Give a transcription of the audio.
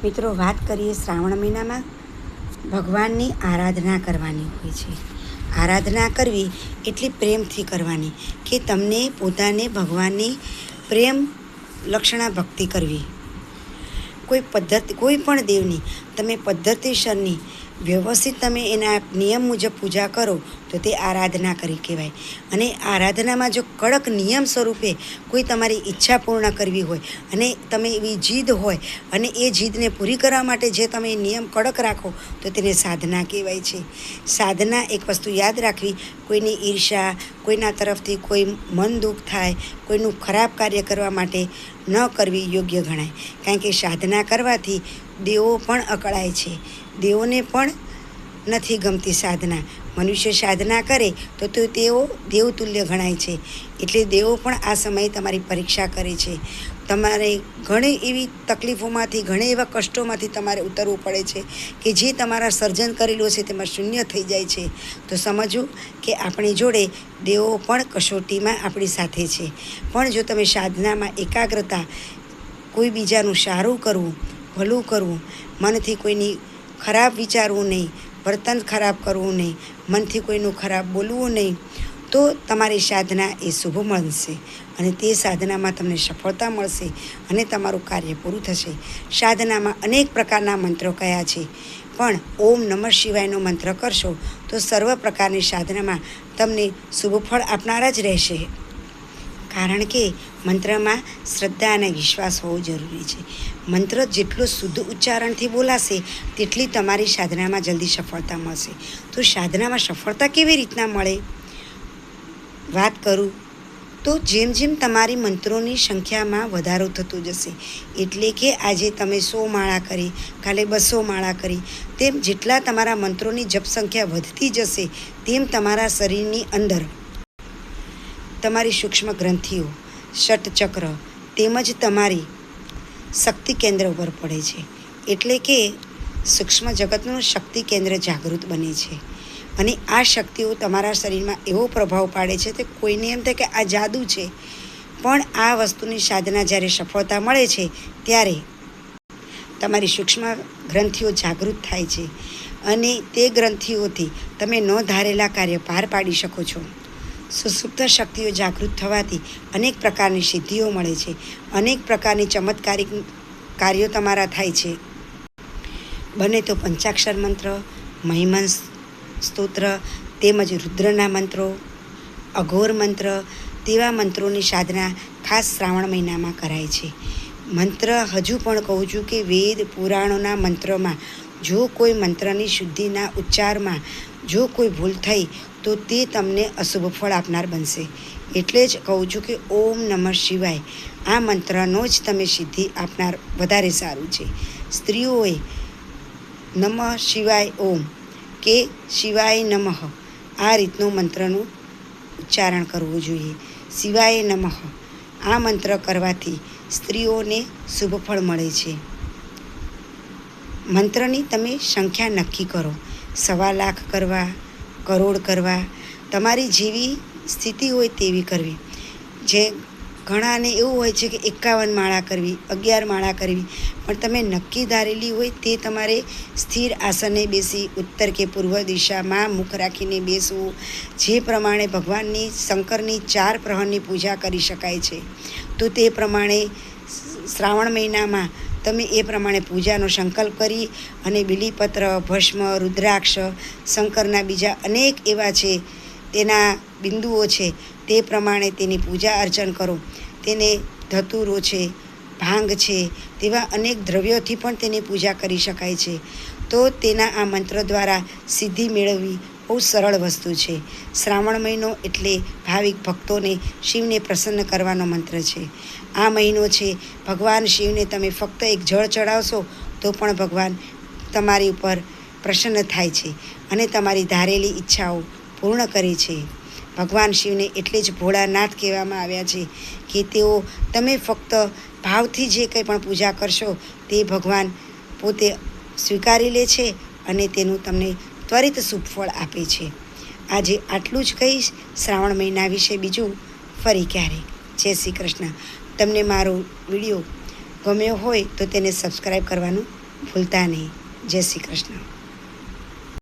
મિત્રો, વાત કરીએ શ્રાવણ મહિનામાં ભગવાનની આરાધના કરવાની હોય છે. આરાધના કરવી એટલી પ્રેમથી કરવાની કે તમને પોતાને ભગવાનની પ્રેમ લક્ષણા ભક્તિ કરવી. કોઈ પણ દેવની તમે પદ્ધતિસરની વ્યવસ્થિત તમે એના નિયમ મુજબ પૂજા કરો તો તે આરાધના કરી કહેવાય. અને આરાધનામાં જો કડક નિયમ સ્વરૂપે કોઈ તમારી ઈચ્છા પૂર્ણ કરવી હોય અને તમે એવી જીદ હોય અને એ જીદને પૂરી કરવા માટે જે તમે નિયમ કડક રાખો તો તેને સાધના કહેવાય છે. સાધના એક વસ્તુ યાદ રાખવી, કોઈની ઈર્ષા, કોઈના તરફથી કોઈ મન દુઃખ થાય, કોઈનું ખરાબ કાર્ય કરવા માટે ન કરવી યોગ્ય ગણાય. કારણ કે સાધના કરવાથી દેવો પણ અકળાય છે. દેવોને પણ નથી ગમતી સાધના. મનુષ્ય સાધના કરે તો તેઓ દેવતુલ્ય ગણાય છે. એટલે દેવો પણ આ સમયે તમારી પરીક્ષા કરે છે. તમારે ઘણી એવી તકલીફોમાંથી, ઘણા એવા કષ્ટોમાંથી તમારે ઉતરવું પડે છે કે જે તમારા સર્જન કરેલું છે તેમાં શૂન્ય થઈ જાય છે. તો સમજવું કે આપણી જોડે દેવો પણ કસોટીમાં આપણી સાથે છે. પણ જો તમે સાધનામાં એકાગ્રતા, કોઈ બીજાનું સારું કરવું, ભલું કરવું, મનથી કોઈની ખરાબ વિચારવું નહીં, વર્તન ખરાબ કરવું નહીં, મનથી કોઈનું ખરાબ બોલવું નહીં, તો તમારી સાધના એ શુભ મળશે અને તે સાધનામાં તમને સફળતા મળશે અને તમારું કાર્ય પૂરું થશે. સાધનામાં અનેક પ્રકારના મંત્રો કયા છે, પણ ઓમ નમઃ શિવાયનો મંત્ર કરશો તો સર્વ પ્રકારની સાધનામાં તમને શુભ ફળ આપનારા જ રહેશે. કારણ કે મંત્રમાં શ્રદ્ધા અને વિશ્વાસ હોવો જરૂરી છે. મંત્ર જેટલો શુદ્ધ ઉચ્ચારણથી બોલાશે તેટલી તમારી સાધનામાં જલ્દી સફળતા મળશે. તો સાધનામાં સફળતા કેવી રીતના મળે વાત કરું તો જેમ જેમ તમારી મંત્રોની સંખ્યામાં વધારો થતો જશે, એટલે કે આજે તમે 100 માળા કરી, કાલે 200 માળા કરી, તેમ જેટલા તમારા મંત્રોની જપ સંખ્યા વધતી જશે તેમ તમારા શરીરની અંદર તમારી સૂક્ષ્મ ગ્રંથિઓ, ષટચક્ર તેમજ તમારી શક્તિ કેન્દ્ર ઉપર પડે છે. એટલે કે સૂક્ષ્મ જગતનું શક્તિ કેન્દ્ર જાગૃત બને છે અને આ શક્તિઓ તમારા શરીરમાં એવો પ્રભાવ પાડે છે કે કોઈને એમ થાય કે આ જાદુ છે. પણ આ વસ્તુની સાધના જ્યારે સફળતા મળે છે ત્યારે તમારી સૂક્ષ્મ ગ્રંથિઓ જાગૃત થાય છે અને તે ગ્રંથિઓથી તમે ન ધારેલા કાર્ય પાર પાડી શકો છો. સુસુપ્ત શક્તિઓ જાગૃત થવાથી અનેક પ્રકારની સિદ્ધિઓ મળે છે, અનેક પ્રકારની ચમત્કારિક કાર્યો તમારા થાય છે. બને તો પંચાક્ષર મંત્ર, મહિમન સ્તોત્ર તેમજ રુદ્રના મંત્રો, અઘોર મંત્ર તેવા મંત્રોની સાધના ખાસ શ્રાવણ મહિનામાં કરાય છે. મંત્ર હજુ પણ કહું છું કે વેદ પુરાણોના મંત્રોમાં જો કોઈ મંત્રની શુદ્ધિના ઉચ્ચારમાં જો કોઈ ભૂલ થઈ તો તે તમને અશુભ ફળ આપનાર બનશે. એટલે જ કહું છું કે ઓમ નમઃ શિવાય આ મંત્રનો જ તમે સિદ્ધિ આપનાર વધારે સારું છે. સ્ત્રીઓએ નમઃ શિવાય ઓમ કે શિવાય નમઃ આ રીતનું મંત્રનું ઉચ્ચારણ કરવું જોઈએ. શિવાય નમઃ આ મંત્ર કરવાથી સ્ત્રીઓને શુભ ફળ મળે છે. મંત્રની તમે સંખ્યા નક્કી કરો, 1.25 લાખ કરવા, કરોડ કરવા, તમારી જેવી સ્થિતિ હોય તેવી કરવી. જે ઘણાને એવું હોય છે કે 51 માળા કરવી, 11 માળા કરવી, પણ તમે નક્કી ધારેલી હોય તે તમારે સ્થિર આસને બેસી ઉત્તર કે પૂર્વ દિશામાં મુખ રાખીને બેસવું. જે પ્રમાણે ભગવાનની શંકરની 4 પ્રહરની પૂજા કરી શકાય છે તો તે પ્રમાણે શ્રાવણ મહિનામાં તમે એ પ્રમાણે પૂજાનો સંકલ્પ કરી અને બીલીપત્ર, ભસ્મ, રુદ્રાક્ષ, શંકરના બીજા અનેક એવા છે તેના બિંદુઓ છે તે પ્રમાણે તેની પૂજા અર્ચન કરો. તેને ધતુરો છે, ભાંગ છે તેવા અનેક દ્રવ્યોથી પણ તેની પૂજા કરી શકાય છે. તો તેના આ મંત્ર દ્વારા સિદ્ધિ મેળવવી બહુ સરળ વસ્તુ છે. શ્રાવણ મહિનો એટલે ભાવિક ભક્તોને શિવને પ્રસન્ન કરવાનો મંત્ર છે. આ મહિનો છે ભગવાન શિવને તમે ફક્ત એક જળ ચડાવશો તો પણ ભગવાન તમારી ઉપર પ્રસન્ન થાય છે અને તમારી ધારેલી ઈચ્છાઓ પૂર્ણ કરે છે. ભગવાન શિવને એટલે જ ભોળાનાથ કહેવામાં આવ્યા છે કે તેઓ તમે ફક્ત ભાવથી જે કંઈ પણ પૂજા કરશો તે ભગવાન પોતે સ્વીકારી લે છે અને તેનું તમને ત્વરિત શુભ ફળ આપે છે. આજે આટલું જ કહીશ શ્રાવણ મહિના વિશે, બીજું ફરી ક્યારે. જય શ્રી કૃષ્ણ. તમને મારો વિડીયો ગમ્યો હોય તો તેને સબસ્ક્રાઈબ કરવાનું ભૂલતા નહીં. જય શ્રી કૃષ્ણ.